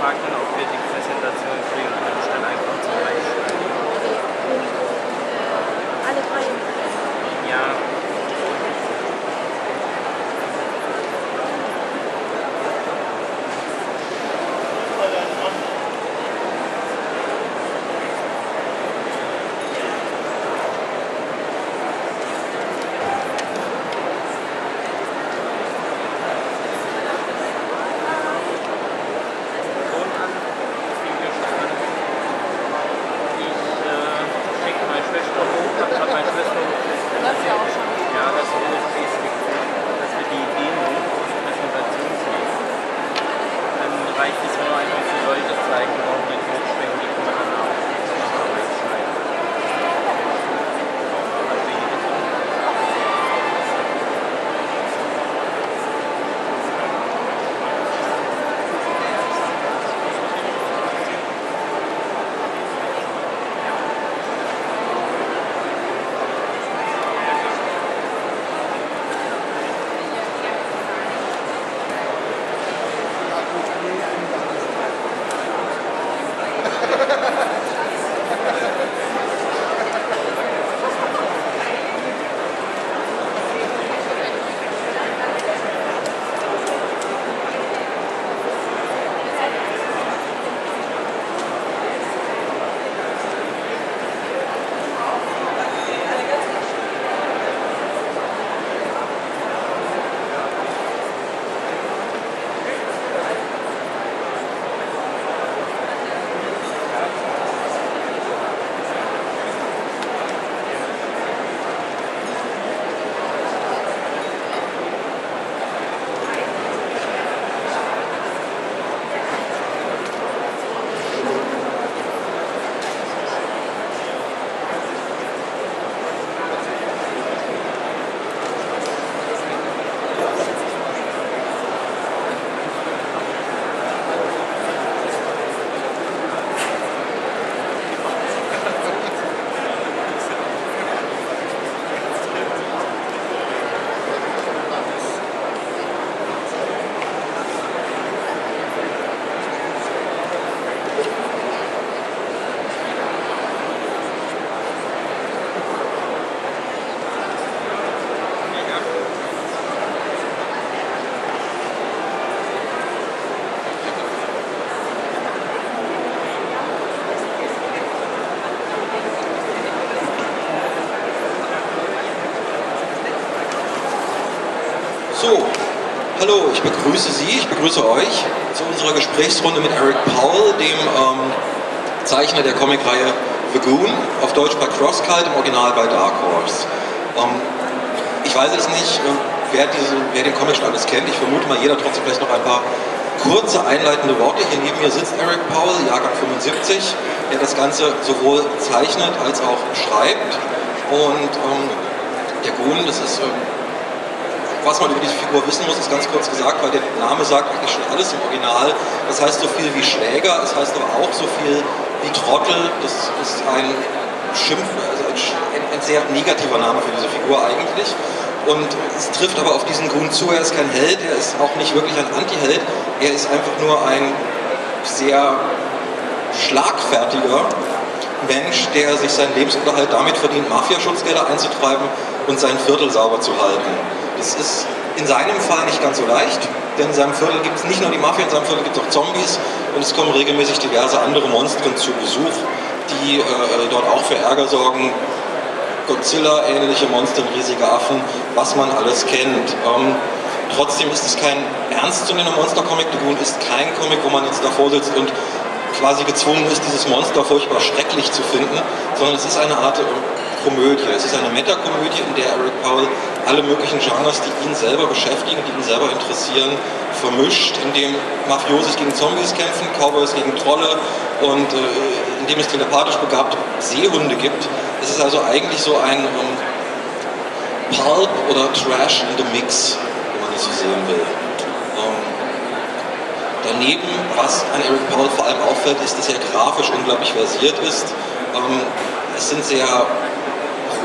fragt dann, ob wir die Präsentation kriegen können, statt einfach zu reinschreiben. Alle drei? Ja. So, hallo, ich begrüße Sie, ich begrüße euch zu unserer Gesprächsrunde mit Eric Powell, dem Zeichner der Comicreihe The Goon, auf Deutsch bei CrossCult, im Original bei Dark Horse. Ich weiß jetzt nicht, wer den Comic schon alles kennt. Ich vermute mal, jeder trotzdem vielleicht noch ein paar kurze einleitende Worte. Hier neben mir sitzt Eric Powell, Jahrgang 75, der das Ganze sowohl zeichnet als auch schreibt. Und der Goon, das ist... was man über die Figur wissen muss, ist ganz kurz gesagt, weil der Name sagt eigentlich schon alles im Original. Das heißt so viel wie Schläger, es heißt aber auch so viel wie Trottel. Das ist ein Schimpf, also ein sehr negativer Name für diese Figur eigentlich. Und es trifft aber auf diesen Goon zu, er ist kein Held, er ist auch nicht wirklich ein Anti-Held, er ist einfach nur ein sehr schlagfertiger Mensch, der sich seinen Lebensunterhalt damit verdient, Mafiaschutzgelder einzutreiben und sein Viertel sauber zu halten. Das ist in seinem Fall nicht ganz so leicht, denn in seinem Viertel gibt es nicht nur die Mafia, in seinem Viertel gibt es auch Zombies und es kommen regelmäßig diverse andere Monstren zu Besuch, die dort auch für Ärger sorgen. Godzilla-ähnliche Monster, riesige Affen, was man alles kennt. Trotzdem ist es kein ernstzunehmender Monster-Comic. The Goon ist kein Comic, wo man jetzt davor sitzt und quasi gezwungen ist, dieses Monster furchtbar schrecklich zu finden, sondern es ist eine Art Komödie. Es ist eine Metakomödie, in der Eric Powell alle möglichen Genres, die ihn selber beschäftigen, die ihn selber interessieren, vermischt, indem Mafiosis gegen Zombies kämpfen, Cowboys gegen Trolle und indem es telepathisch begabte Seehunde gibt. Es ist also eigentlich so ein Pulp oder Trash in the Mix, wenn man das so sehen will. Daneben, was an Eric Powell vor allem auffällt, ist, dass er grafisch unglaublich versiert ist. Es sind sehr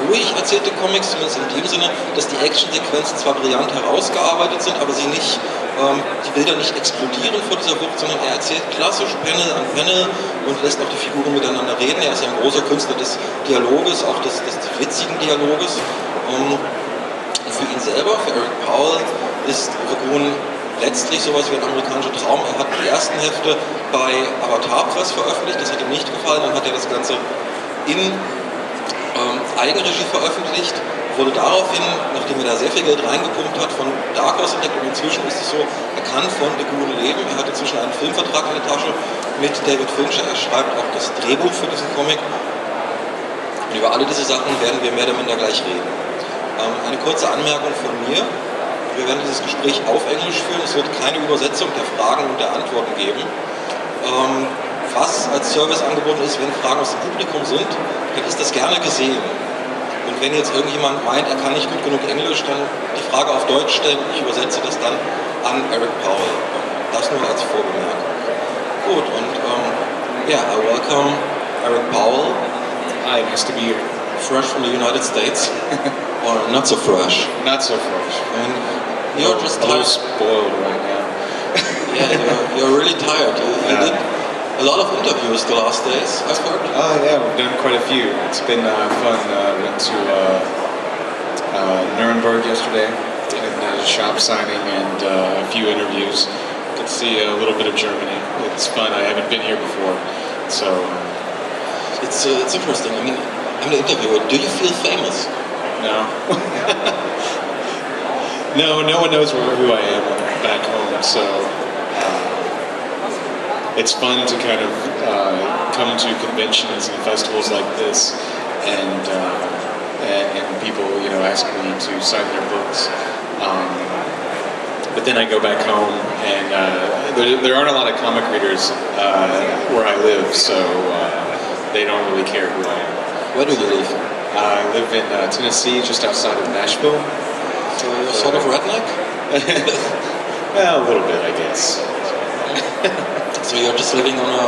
ruhig erzählte Comics, zumindest in dem Sinne, dass die Actionsequenzen zwar brillant herausgearbeitet sind, aber sie nicht Die will da nicht explodieren vor dieser Wucht, sondern er erzählt klassisch Panel an Panel und lässt auch die Figuren miteinander reden. Er ist ein großer Künstler des Dialoges, auch des witzigen Dialoges. Und für ihn selber, für Eric Powell, ist Raccoon letztlich sowas wie ein amerikanischer Traum. Er hat die ersten Hefte bei Avatar Press veröffentlicht, das hat ihm nicht gefallen, dann hat er das Ganze in Eigenregie veröffentlicht, wurde daraufhin, nachdem er da sehr viel Geld reingepumpt hat, von Dark Horse entdeckt und inzwischen ist es so, er kann von Raccoon leben. Er hat inzwischen einen Filmvertrag in der Tasche mit David Fincher, er schreibt auch das Drehbuch für diesen Comic und über alle diese Sachen werden wir mehr oder minder gleich reden. Eine kurze Anmerkung von mir. Wir werden dieses Gespräch auf Englisch führen. Es wird keine Übersetzung der Fragen und der Antworten geben. Was als Service angeboten ist, wenn Fragen aus dem Publikum sind, dann ist das gerne gesehen. Und wenn jetzt irgendjemand meint, er kann nicht gut genug Englisch, dann die Frage auf Deutsch stellen. Ich übersetze das dann an Eric Powell. Das nur als Vorbemerkung. Gut, und I welcome Eric Powell. Hi, nice to be here. Fresh from the United States. Or not so fresh? Not so fresh. I mean, you're just a little tired. spoiled right now. Yeah, you're really tired. You did a lot of interviews the last days, I've heard. Yeah, we've done quite a few. It's been fun. Went to Nuremberg yesterday and a shop signing and a few interviews. Could see a little bit of Germany. It's fun. I haven't been here before, so it's interesting. I mean, I'm the interviewer. Do you feel famous? No. No one knows who I am back home, so it's fun to kind of come to conventions and festivals like this, and people, ask me to sign their books. But then I go back home, and there aren't a lot of comic readers where I live, so they don't really care who I am. Where do you live? I live in Tennessee, just outside of Nashville. So you're sort of redneck? Well, a little bit, I guess. So you're just living on a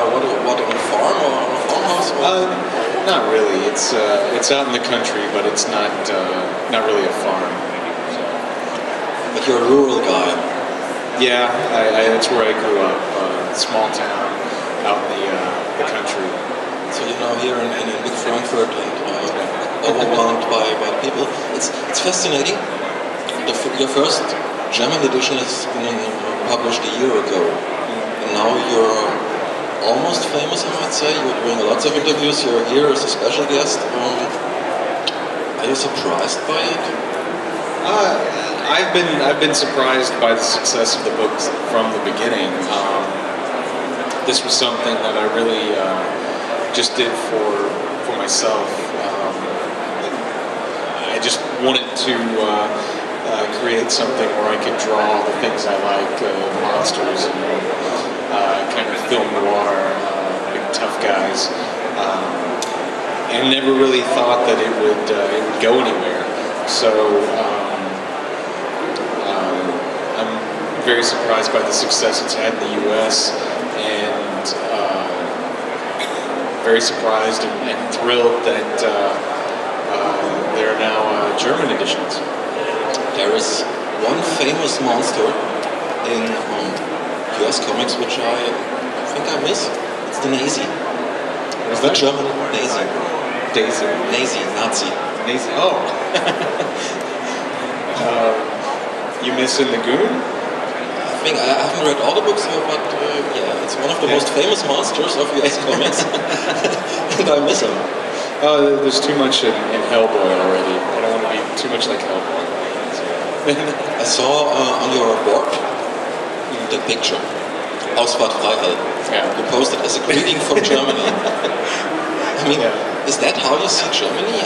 farm or on a farmhouse? Not really. It's out in the country, but it's not really a farm. But you're a rural guy. Yeah, that's where I grew up. Small town out in the country. So here in big Frankfurt and overwhelmed by people. It's fascinating. Your first German edition has been published a year ago. And now you're almost famous, I might say. You're doing lots of interviews. You're here as a special guest. Are you surprised by it? I've been surprised by the success of the books from the beginning. This was something that I really just did for myself. I just wanted to create something where I could draw the things I like, monsters and kind of film noir, big tough guys, and never really thought that it would go anywhere. So I'm very surprised by the success it's had in the U.S. and very surprised and thrilled that there are now German editions. There is one famous monster in US comics which I think I miss. It's the Nazi. What's the that? German Nazi. Nazi. Nazi. Oh. You missing the Goon? I haven't read all the books, but it's one of the most famous monsters of US comics, and I miss him. There's too much in Hellboy already. I don't want to be too much like Hellboy. I saw on your board the picture, Ausfahrt Freiheit. Yeah. You posted as a greeting from Germany. I mean, is that how you see Germany?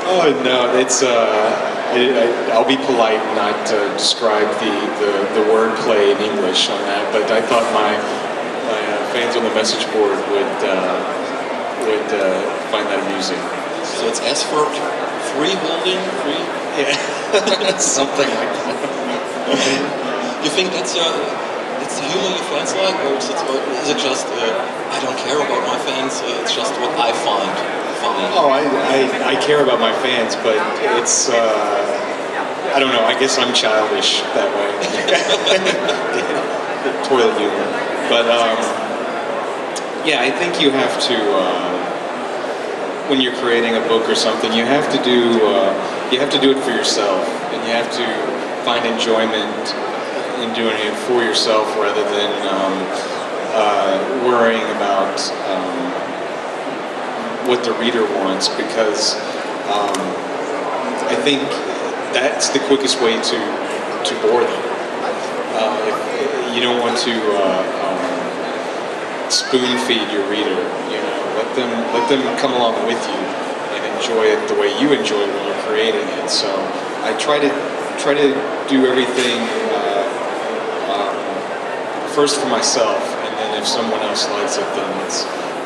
Oh no, it's. I'll be polite and not describe the wordplay in English on that, but I thought my fans on the message board would find that amusing. So it's S for freeholding, free? Yeah, something like that. You think it's the humor your fans like, or is it just I don't care about my fans? It's just what I find funny. Oh, I care about my fans, but it's I don't know. I guess I'm childish that way. Toilet humor, but yeah, I think you have to when you're creating a book or something, you have to do it for yourself, and you have to find enjoyment in doing it for yourself rather than worrying about what the reader wants, because I think that's the quickest way to bore them. If you don't want to spoon feed your reader, let them come along with you and enjoy it the way you enjoy it when you're creating it. So I try to do everything first for myself, and then if someone else likes it, then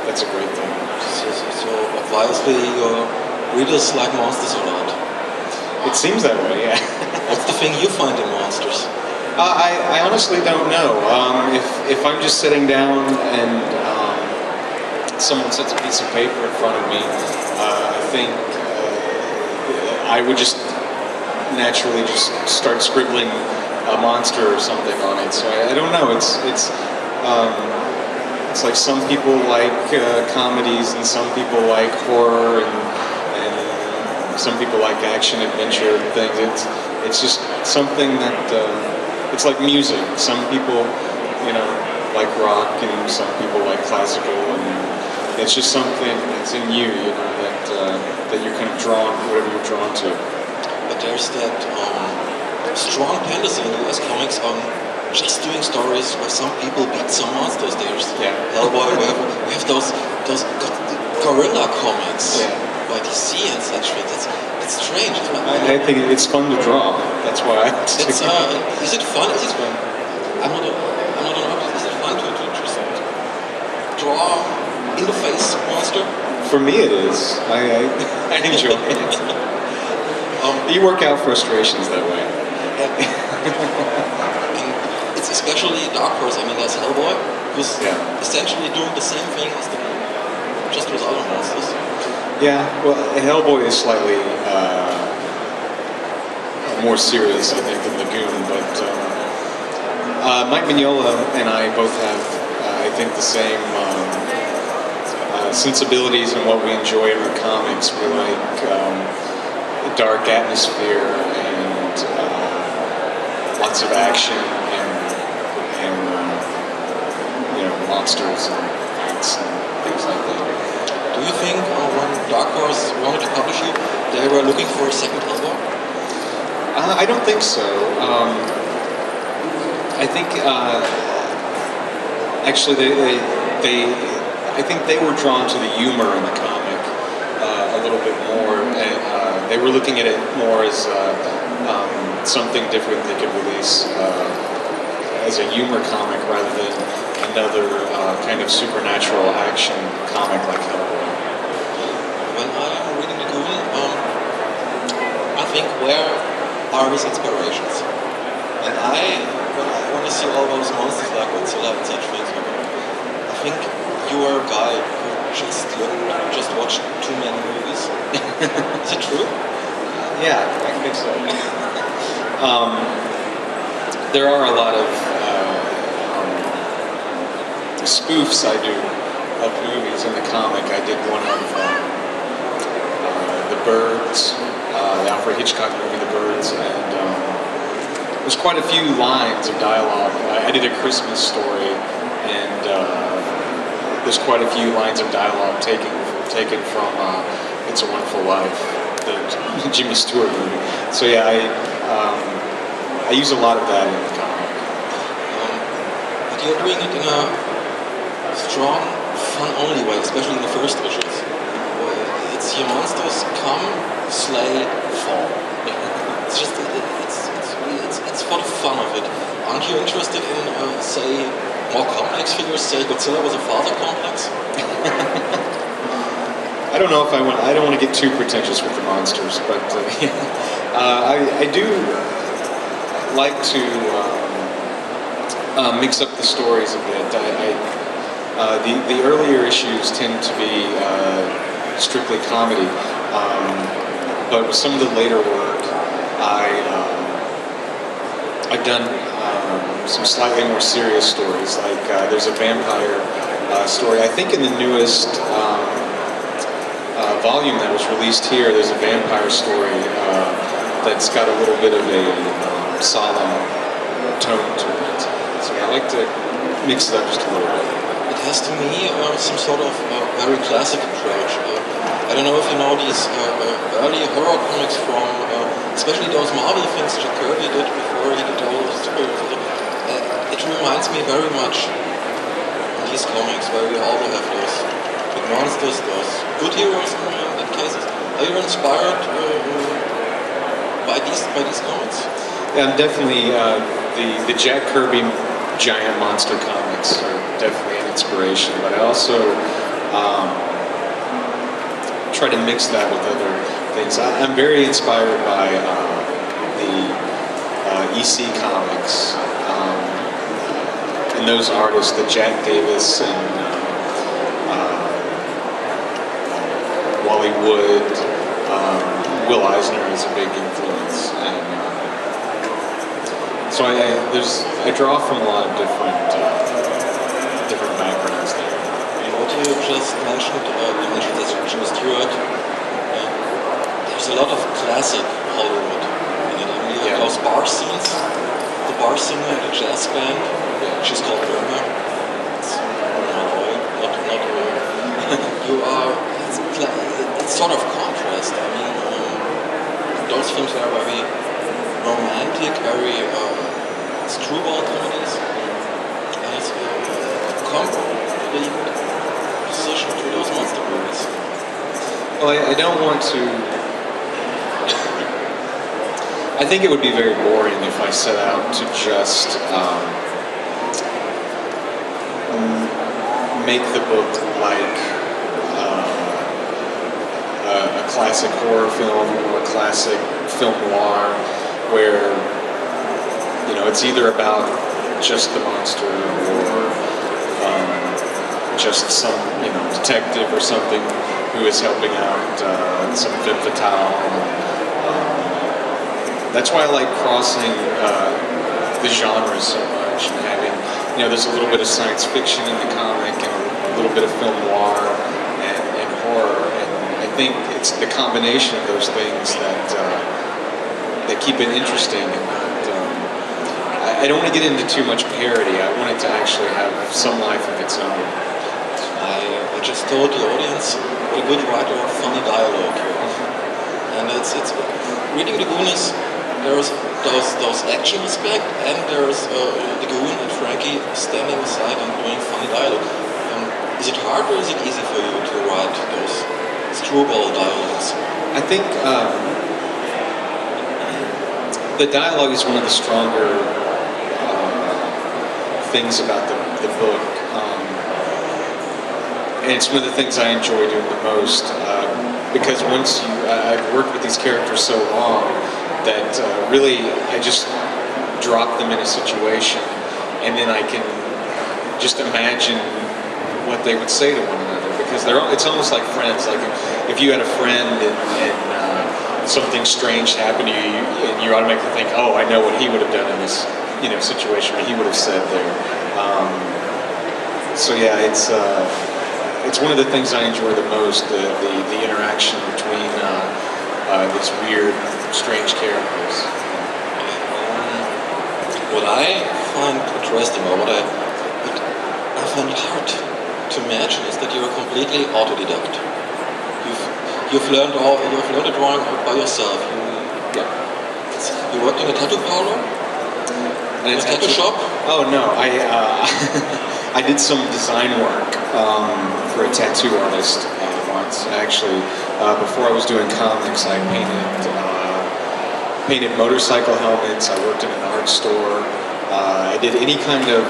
that's a great thing. So obviously your readers like monsters a lot. It seems that way, yeah. What's the thing you find in monsters? I honestly don't know. If I'm just sitting down and someone sets a piece of paper in front of me, I think I would just naturally just start scribbling a monster or something on it. So I don't know. It's like some people like comedies, and some people like horror, and some people like action adventure things. It's just something that it's like music. Some people, like rock, and some people like classical, and it's just something that's in you, that you're kind of drawn, whatever you're drawn to. But there's that strong tendency in US comics on just doing stories where some people beat some monsters. There's Hellboy, we have those gorilla comics by DC and such things. It's strange. I think it's fun to draw. That's why. Is it fun? Is it fun? I'm not an artist. Is it fun to just draw in the face monster? For me, it is. I enjoy it. You work out frustrations that way. And it's especially Dark Horse. I mean, there's Hellboy, who's essentially doing the same thing as just with other monsters. Yeah, well, Hellboy is slightly more serious, I think, than Lagoon, but Mike Mignola and I both have, I think, the same sensibilities in what we enjoy in our comics. We like dark atmosphere and lots of action and monsters and fights and things like that. Do you think when Dark Horse wanted to publish you, they were looking for a second Hellboy? I don't think so. I think actually I think they were drawn to the humor in the comic a little bit more, and they were looking at it more as something different they could release as a humor comic rather than another kind of supernatural action comic like Hellboy. When I am reading the Goon, I think, where are his inspirations? And when I see all those monsters like Godzilla and such things, I think you are a guy who just watched too many movies. Is it true? Yeah, I think so. There are a lot of spoofs I do of movies in the comic. I did one of The Birds, the Alfred Hitchcock movie The Birds, and there's quite a few lines of dialogue. I did A Christmas Story, and there's quite a few lines of dialogue taken from It's a Wonderful Life, the Jimmy Stewart movie. So yeah, I use a lot of that in the comic. But you're doing it in a strong, fun-only way, especially in the first issues. It's your monsters come, slay, fall. It's just it's for the fun of it. Aren't you interested in say more complex figures? Say Godzilla was a father complex. I don't know if I don't want to get too pretentious with the monsters, but I do like to mix up the stories a bit. The earlier issues tend to be strictly comedy, but with some of the later work, I've done some slightly more serious stories. Like there's a vampire story. I think in the newest volume that was released here, there's a vampire story that's got a little bit of a solemn tone to it. So I like to mix it up just a little bit. It has to me some sort of very classic approach. I don't know if you know these early horror comics from, especially those Marvel things Jack Kirby did before he did all those superheroes. It reminds me very much of these comics where we also have those big monsters, those good heroes in that cases. Are you inspired by these comics? Yeah, I'm definitely the Jack Kirby giant monster comics are definitely an inspiration, but I also try to mix that with other things. I'm very inspired by the EC comics and those artists, the Jack Davis and Wally Wood. Will Eisner is a big influence, and so I draw from a lot of different backgrounds there. What you just mentioned, you mentioned that Jimmy Stewart. There's a lot of classic Hollywood in it. I mean, you have those bar scenes, the bar singer in the jazz band. She's called Irma. It's not you are. It's sort of contrast. I mean, those films are very romantic, very screwball comedies. And it's complete position to those monster movies. Well, I don't want to. I think it would be very boring if I set out to just make the book like a classic horror film or a classic film noir, where it's either about just the monster or just some detective or something who is helping out some femme fatale. That's why I like crossing the genres so much and having there's a little bit of science fiction in the comic and a little bit of film noir and horror, and I think it's the combination of those things that keep it interesting. And I don't want to get into too much parody. I want it to actually have some life of its own. I just told the audience what a good writer of funny dialogue here. And it's reading the Goonies. There's those action aspect, and there's the Goon and Frankie standing aside and doing funny dialogue. Is it hard or is it easy for you to write those screwball dialogues? I think the dialogue is one of the stronger things about the book, and it's one of the things I enjoy doing the most, because once I've worked with these characters so long that really I just drop them in a situation, and then I can just imagine what they would say to one another, because it's almost like friends. Like if you had a friend and something strange happened to you, and you automatically think, oh, I know what he would have done in this situation, what he would have said there. So yeah, it's one of the things I enjoy the most, the interaction between these weird, strange characters. What I find interesting, or what I find hard to imagine, is that you're completely autodidact. You've learned the drawing by yourself. You worked in a tattoo parlor, in a tattoo shop. Oh no, I did some design work for a tattoo artist once. Actually, before I was doing comics, I painted motorcycle helmets. I worked in an art store. I did any kind of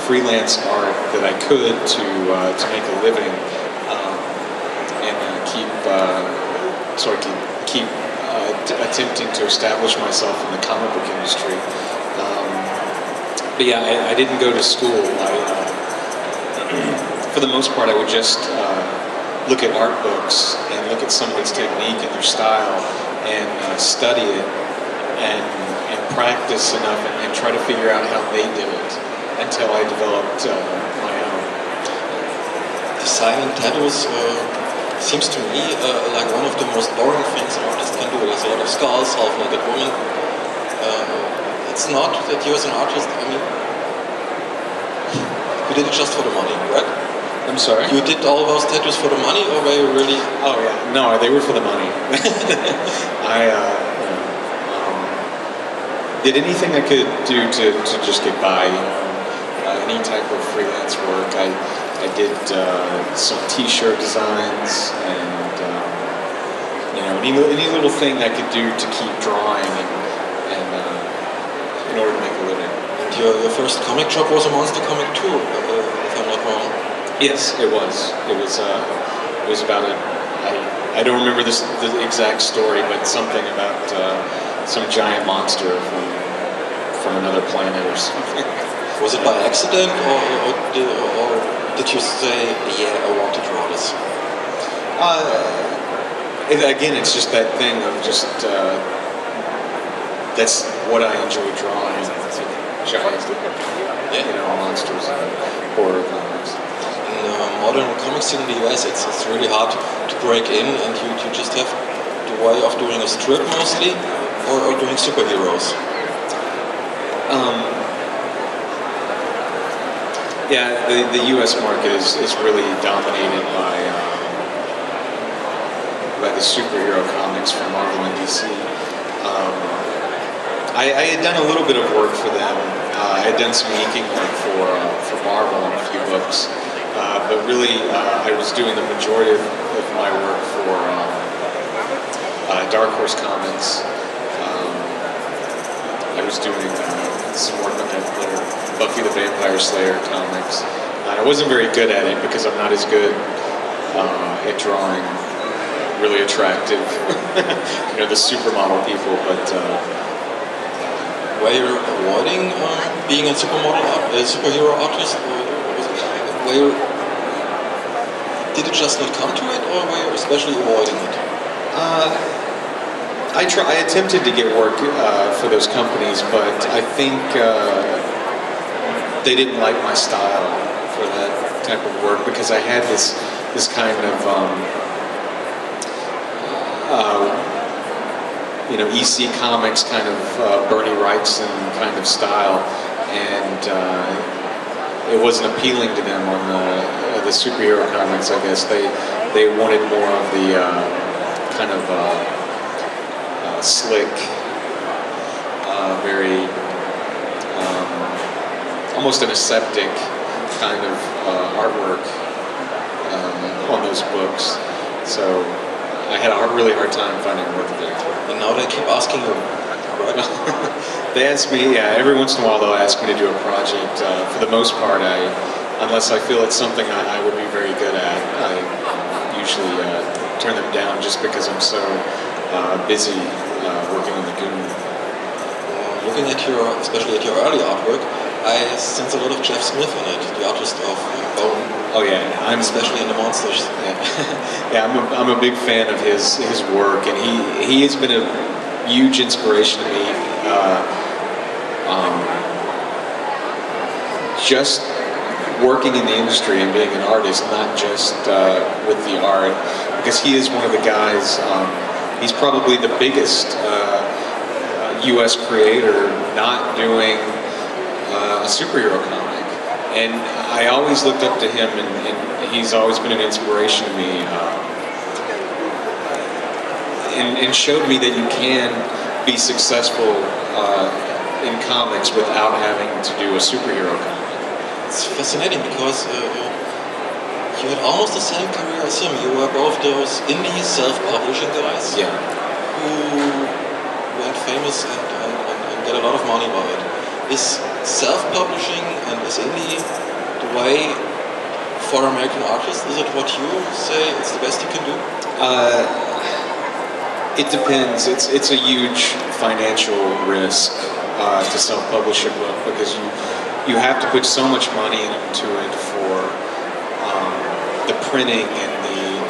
freelance art that I could to make a living, and so I could keep attempting to establish myself in the comic book industry. But yeah, I didn't go to school. For the most part, I would just look at art books and look at somebody's technique and their style and study it, and practice enough and try to figure out how they did it until I developed my own. Designing tattoos seems to me like one of the most boring things an artist can do. There's a lot of skulls, half-naked women. It's not that you as an artist, I mean, you did it just for the money, right? I'm sorry? You did all those tattoos for the money, or were you really... Oh yeah, no, they were for the money. I did anything I could do to just get by, any type of freelance work. I did some T-shirt designs and any little thing I could do to keep drawing and in order to make a living. And your first comic job was a monster comic too, if I'm not wrong. Yes, it was. It was about I don't remember the exact story, but something about some giant monster from another planet or something. Was it by accident, or did you say, yeah, I want to draw this? Again, it's just that thing of just, that's what I enjoy drawing, giant, monsters and horror comics. In modern comic scene in the US, it's really hard to break in, and you just have the way of doing a strip mostly, or doing superheroes. Yeah, the U.S. market is really dominated by the superhero comics from Marvel and DC. I had done a little bit of work for them. I had done some inking work for Marvel on a few books, but really I was doing the majority of my work for Dark Horse Comics. I was doing some work on their Buffy the Vampire Slayer comics. I wasn't very good at it because I'm not as good at drawing really attractive, the supermodel people. But were you avoiding being a superhero artist, or did it just not come to it, or were you especially avoiding it? I attempted to get work for those companies, but I think they didn't like my style for that type of work because I had this kind of EC Comics kind of Bernie Wrightson kind of style, and it wasn't appealing to them on the superhero comics. I guess they wanted more of the kind of slick, very almost an aseptic kind of artwork on those books. So I had a really hard time finding work there. And now they keep asking you. They ask me, every once in a while they'll ask me to do a project. For the most part, unless I feel it's something I would be very good at, I usually turn them down just because I'm so busy working on the Goon. Looking at especially at your early artwork, I sense a lot of Jeff Smith in it, the artist of Bone. Oh yeah, I'm especially in the monsters. Yeah, I'm a big fan of his work, and he has been a huge inspiration to me. Just working in the industry and being an artist, not just with the art, because he is one of the guys. He's probably the biggest U.S. creator not doing a superhero comic, and I always looked up to him, and he's always been an inspiration to me, and showed me that you can be successful in comics without having to do a superhero comic. It's fascinating because you had almost the same career as him. You were both those indie self-publishing guys, yeah, who went famous and get a lot of money by it. Is self-publishing and is indie the way for American artists? Is it what you say it's the best you can do? It depends. It's a huge financial risk to self-publish a book because you have to put so much money into it for the printing and the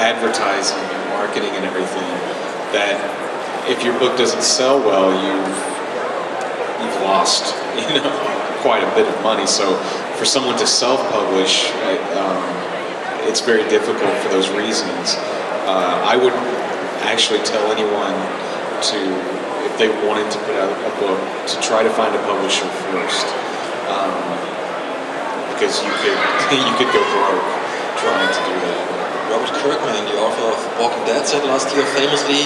advertising and marketing and everything that if your book doesn't sell well, you've lost, quite a bit of money. So for someone to self-publish, it's very difficult for those reasons. I would actually tell anyone to, if they wanted to put out a book, to try to find a publisher first, because you could go broke trying to do that. Robert Kirkman, the author of Walking Dead, said last year famously,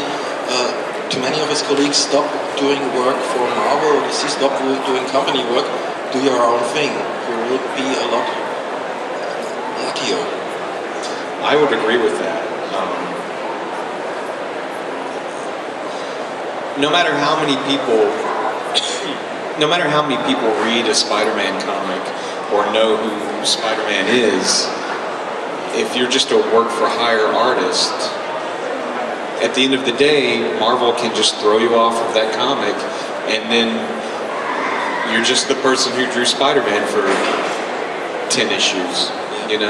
to many of his colleagues, stop doing work for Marvel or DC, stop doing company work, do your own thing. You will be a lot luckier. I would agree with that. No matter how many people read a Spider-Man comic or know who Spider-Man is, if you're just a work-for-hire artist, at the end of the day, Marvel can just throw you off of that comic, and then you're just the person who drew Spider-Man for 10 issues, and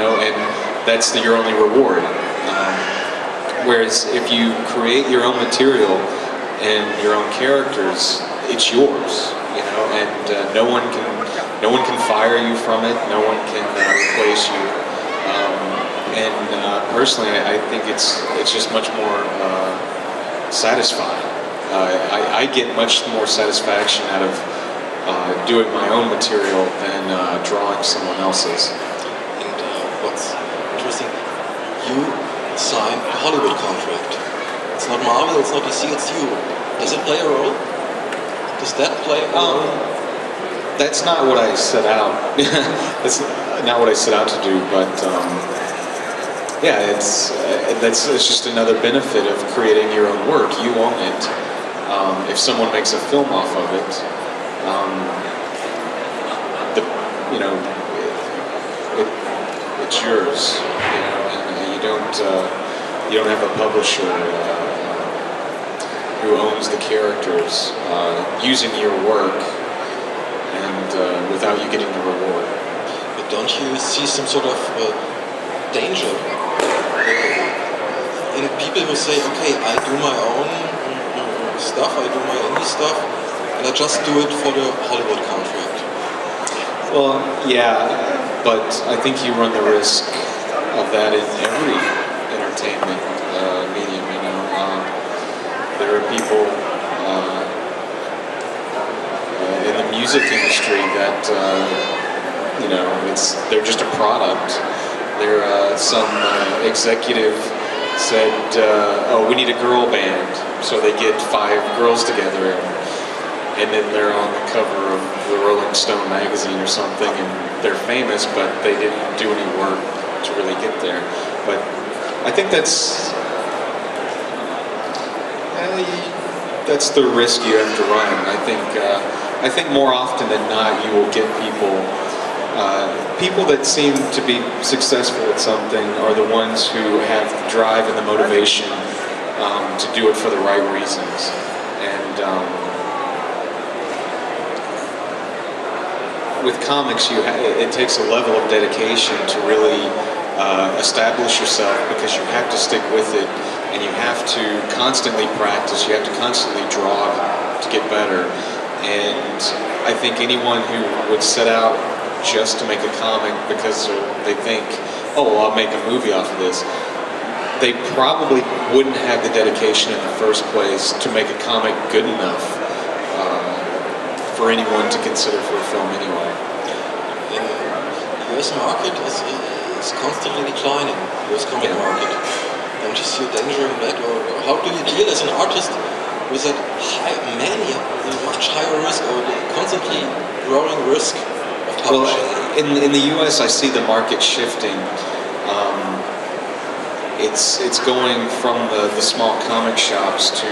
that's your only reward. Whereas if you create your own material and your own characters, it's yours, and no one can fire you from it. No one can replace you. Personally, I think it's just much more satisfying. I get much more satisfaction out of doing my own material than drawing someone else's. And what's interesting, you signed a Hollywood contract. It's not Marvel, it's not DC, it's you. Does it play a role? Does that play a role? That's not what I set out. That's not what I set out to do, but yeah, it's just another benefit of creating your own work. You own it. If someone makes a film off of it, it's yours. And you don't have a publisher who owns the characters using your work and without you getting the reward. But don't you see some sort of danger in people who say, okay, I do my own stuff, I do my indie stuff, and I just do it for the Hollywood contract? Well, yeah, but I think you run the risk of that in every entertainment medium, there are people in the music industry that, they're just a product. Some executive said, oh, we need a girl band, so they get 5 girls together, and then they're on the cover of the Rolling Stone magazine or something, and they're famous, but they didn't do any work to really get there. But I think that's the risk you have to run. I think more often than not, you will get people that seem to be successful at something are the ones who have the drive and the motivation to do it for the right reasons. And with comics, it takes a level of dedication to really establish yourself, because you have to stick with it, and you have to constantly practice, you have to constantly draw to get better. And I think anyone who would set out just to make a comic because they think, oh, well, I'll make a movie off of this, they probably wouldn't have the dedication in the first place to make a comic good enough for anyone to consider for a film anyway. The US market is constantly declining, the US comic market. Don't you see a danger in that? Or how do you deal as an artist with that much higher risk, or the constantly growing risk of publishing? Well, in the US, I see the market shifting. It's going from the small comic shops to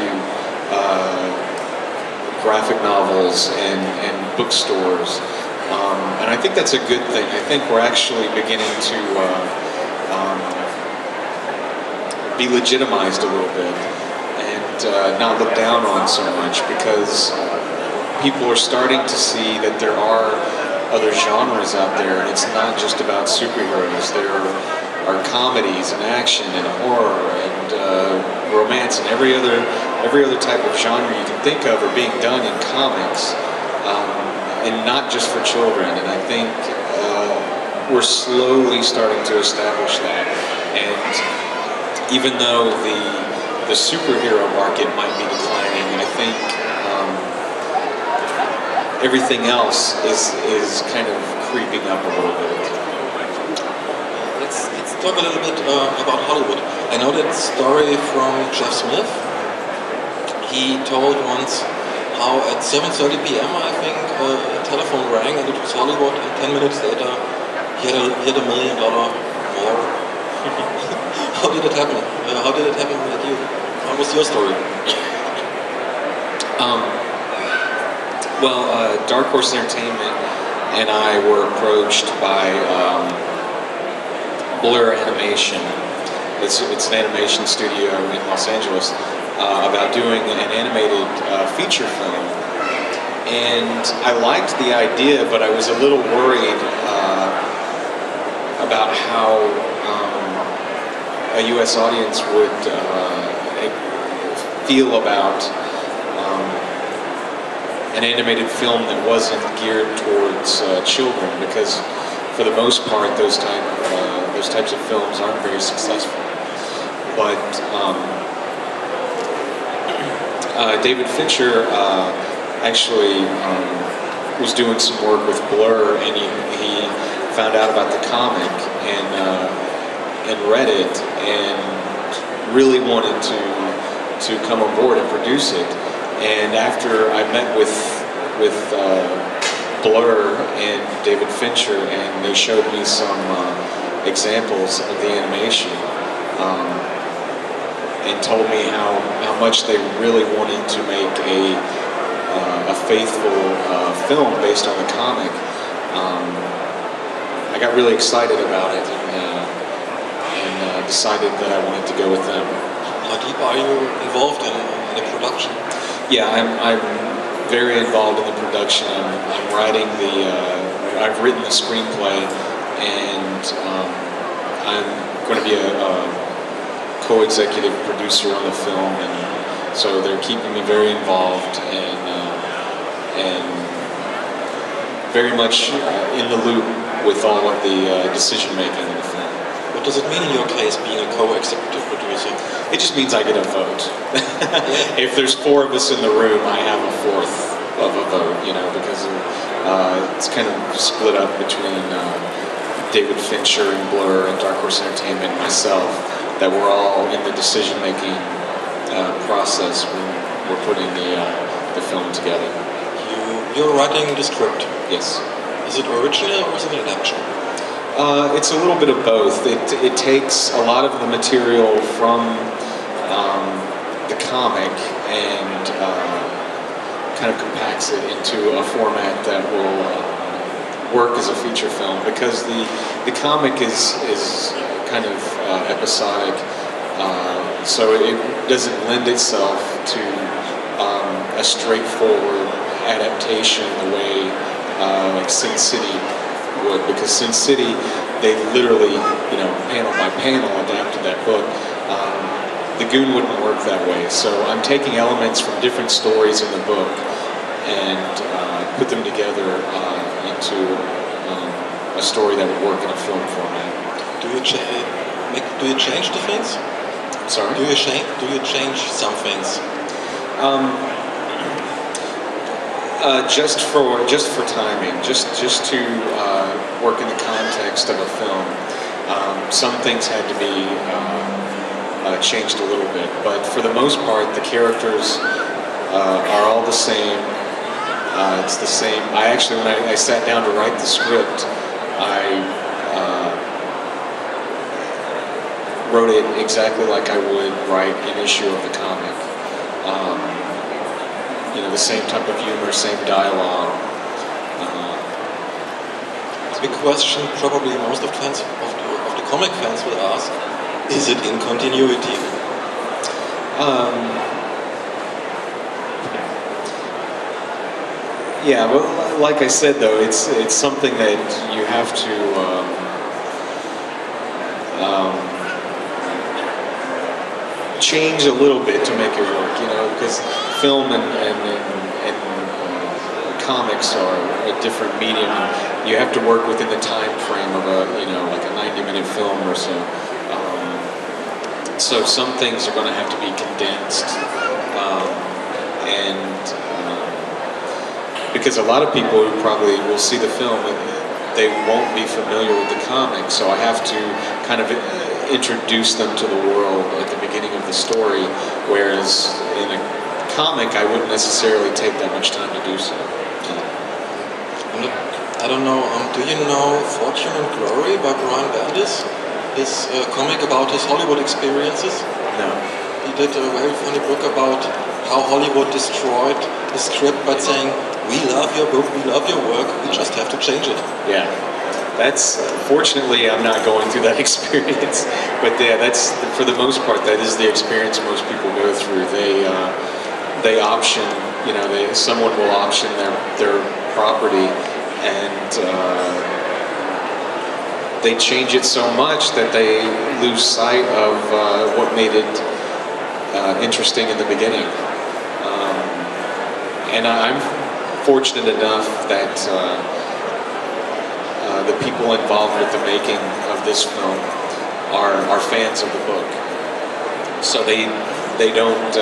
graphic novels and bookstores, and I think that's a good thing. I think we're actually beginning to be legitimized a little bit and not looked down on so much, because people are starting to see that there are other genres out there, and it's not just about superheroes. There are comedies and action and horror and romance and every other every other type of genre you can think of are being done in comics, and not just for children. And I think we're slowly starting to establish that. And even though the superhero market might be declining, I think everything else is kind of creeping up a little bit. Let's talk a little bit about Hollywood. I know that story from Jeff Smith. He told once how at 7:30 p.m. I think a telephone rang and it was Hollywood, and 10 minutes later he had $1 million more. How did it happen? How did it happen with you? How was your story? Dark Horse Entertainment and I were approached by Blur Animation. It's an animation studio in Los Angeles about doing an animated feature film. And I liked the idea, but I was a little worried about how a U.S. audience would feel about an animated film that wasn't geared towards children, because for the most part those types of films aren't very successful. But David Fincher actually was doing some work with Blur, and he found out about the comic and read it and really wanted to come on board and produce it. And after I met with Blur and David Fincher, and they showed me some examples of the animation, and told me how much they really wanted to make a faithful film based on the comic, I got really excited about it and decided that I wanted to go with them. How deep are you involved in the production? Yeah, I'm very involved in the production. I'm writing I've written the screenplay, and I'm going to be a co-executive producer on the film, and so they're keeping me very involved and very much in the loop with all of the decision making in the film. What does it mean in your case, being a co-executive producer? It just means I get a vote. If there's 4 of us in the room, I have a 4th of a vote, because it's kind of split up between David Fincher and Blur and Dark Horse Entertainment and myself, that we're all in the decision-making process when we're putting the film together. You're writing the script? Yes. Is it original or is it an adaptation? It's a little bit of both. It takes a lot of the material from the comic and kind of compacts it into a format that will work as a feature film, because the comic is kind of episodic, so it doesn't lend itself to a straightforward adaptation the way like Sin City would, because Sin City, they literally, panel by panel adapted that book. The Goon wouldn't work that way, so I'm taking elements from different stories in the book and put them together into a story that would work in a film format. Do you change the things? Sorry? Do you change some things? Just for timing, just to work in the context of a film. Some things had to be changed a little bit, but for the most part, the characters are all the same. It's the same. I actually, when I sat down to write the script, I wrote it exactly like I would write an issue of the comic. The same type of humor, same dialogue. A big question, probably most of fans of the comic fans will ask: is it in continuity? Yeah, well, like I said, though, it's something that you have to change a little bit to make it work, you know, because film and comics are a different medium. You have to work within the time frame of a, you know, like a 90-minute film or so. So some things are going to have to be condensed, and because a lot of people who probably will see the film, they won't be familiar with the comic, so I have to kind of introduce them to the world at the beginning of the story, whereas in a comic I wouldn't necessarily take that much time to do so. I don't know, do you know Fortune and Glory by Brian Bendis? His comic about his Hollywood experiences? No. He did a very funny book about how Hollywood destroyed the script by saying, we love your book, we love your work, we just have to change it. Yeah. That's, fortunately, I'm not going through that experience, but yeah, that's, for the most part, that is the experience most people go through. They option, you know, someone will option their property, and they change it so much that they lose sight of what made it interesting in the beginning. And I'm fortunate enough that the people involved with the making of this film are fans of the book. So they don't,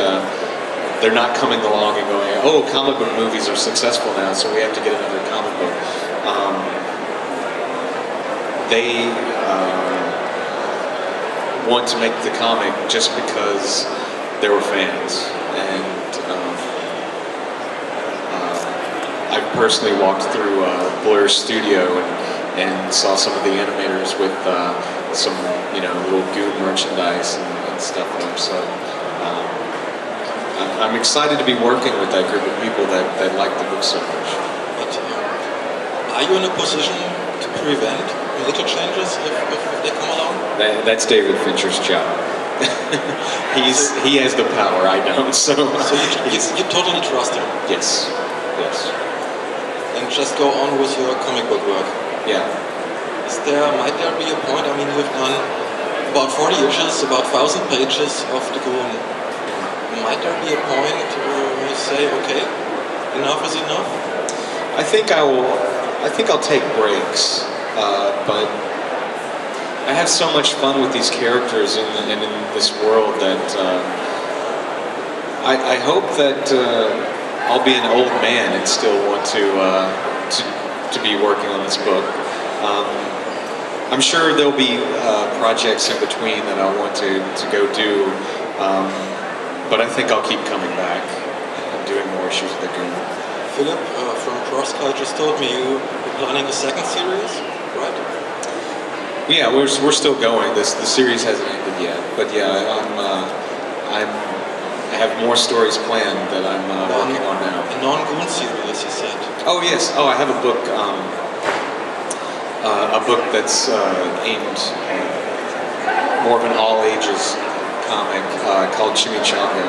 they're not coming along and going, oh, comic book movies are successful now, so we have to get another comic book. They want to make the comic just because they were fans. And I've personally walked through Blur's studio and saw some of the animators with some, you know, little Goon merchandise and stuff there. So I'm excited to be working with that group of people that like the book so much. But are you in a position to prevent major changes if they come along? That's David Fincher's job. He has the power, I don't. So you totally trust him? Yes. Yes. And just go on with your comic book work. Yeah. Might there be a point, I mean, you've done about 40 issues, about 1,000 pages of the Goon. Might there be a point where you say, okay, enough is enough? I think I'll take breaks, but I have so much fun with these characters and in this world that I hope that I'll be an old man and still want to be working on this book. I'm sure there'll be projects in between that I want to go do, but I think I'll keep coming back and doing more issues of the Goon. Philip from Crosscut just told me you're planning a second series, right? Yeah, we're still going. The series hasn't ended yet, but yeah, I have more stories planned that I'm working on now. A non-Goon series, you said. Oh yes. Oh, I have a book that's aimed more of an all-ages comic called Chimichanga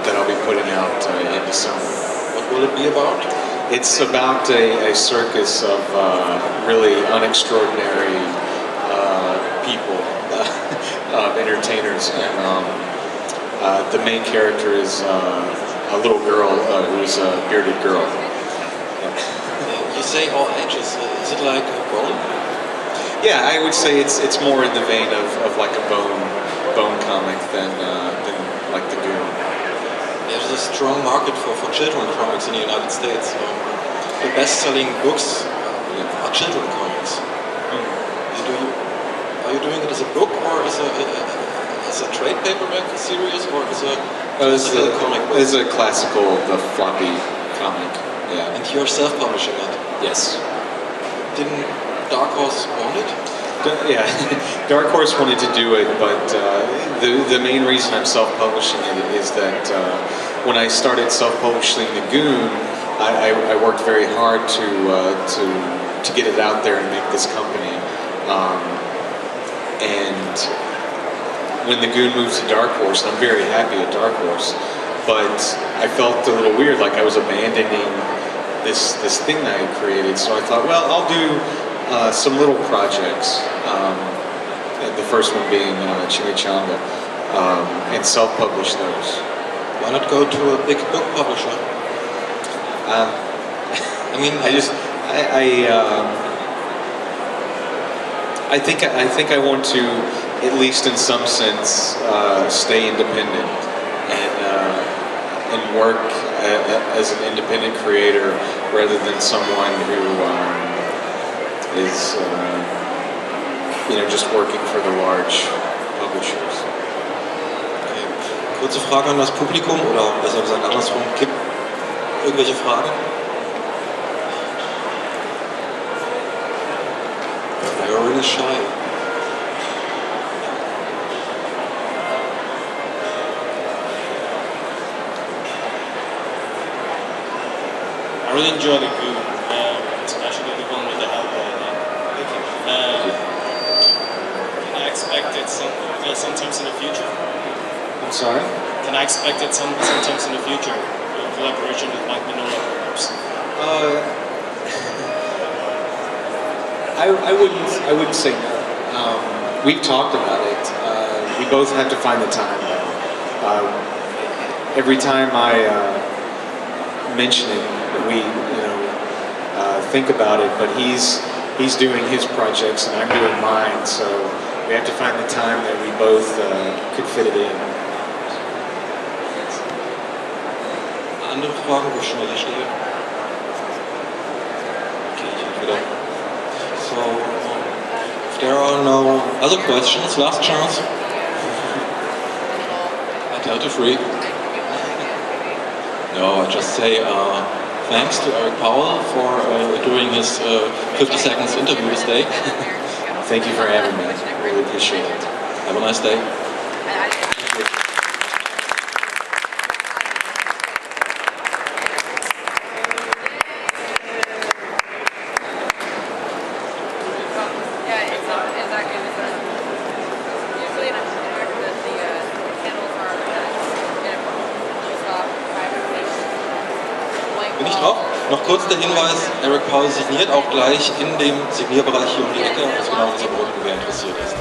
that I'll be putting out in December. What will it be about? It's about a circus of really unextraordinary people, entertainers, and the main character is a little girl who's a bearded girl. You say all ages. Is it like a bone? Yeah, I would say it's more in the vein of like a bone comic than like the Goon. There's a strong market for children comics in the United States. The best-selling books are children comics. Are you doing it as a book or as a trade paperback series or as a comic book? As a classical, the floppy comic. Yeah. And you're self-publishing it? Yes. Didn't Dark Horse want it? Yeah, Dark Horse wanted to do it, but the main reason I'm self-publishing it is that when I started self-publishing the Goon, I worked very hard to get it out there and make this company. And when the Goon moved to Dark Horse, and I'm very happy at Dark Horse, but I felt a little weird, like I was abandoning this thing that I created. So I thought, well, I'll do some little projects. The first one being Chimichanga. and self-publish those. Why not go to a big book publisher? I mean, I think I want to, at least in some sense, stay independent and work as an independent creator rather than someone who is just working for the large publishers. Okay. Kurze Frage an das Publikum, oder besser gesagt andersrum. Gibt irgendwelche Fragen? You're really shy. I really enjoy the group, especially the one with the elbow. Can I expect it sometimes in the future? I'm sorry? Can I expect it sometimes in the future? A collaboration with Mike Minola, perhaps? I wouldn't say no. We've talked about it. We both have to find the time. Every time I mention it, we think about it. But he's doing his projects and I'm doing mine, so we have to find the time that we both could fit it in. Andere Fragen, wo schnell ich stehe? Okay, ich entweder. So, if there are no other questions, last chance. I tell to free. No, I just say thanks to Eric Powell for doing his 50 seconds interview this day. Thank you for having me. I really appreciate it. Have a nice day. Bin ich drauf? Noch kurz der Hinweis, Eric Powell signiert auch gleich in dem Signierbereich hier um die Ecke, was genau unser Boden interessiert ist.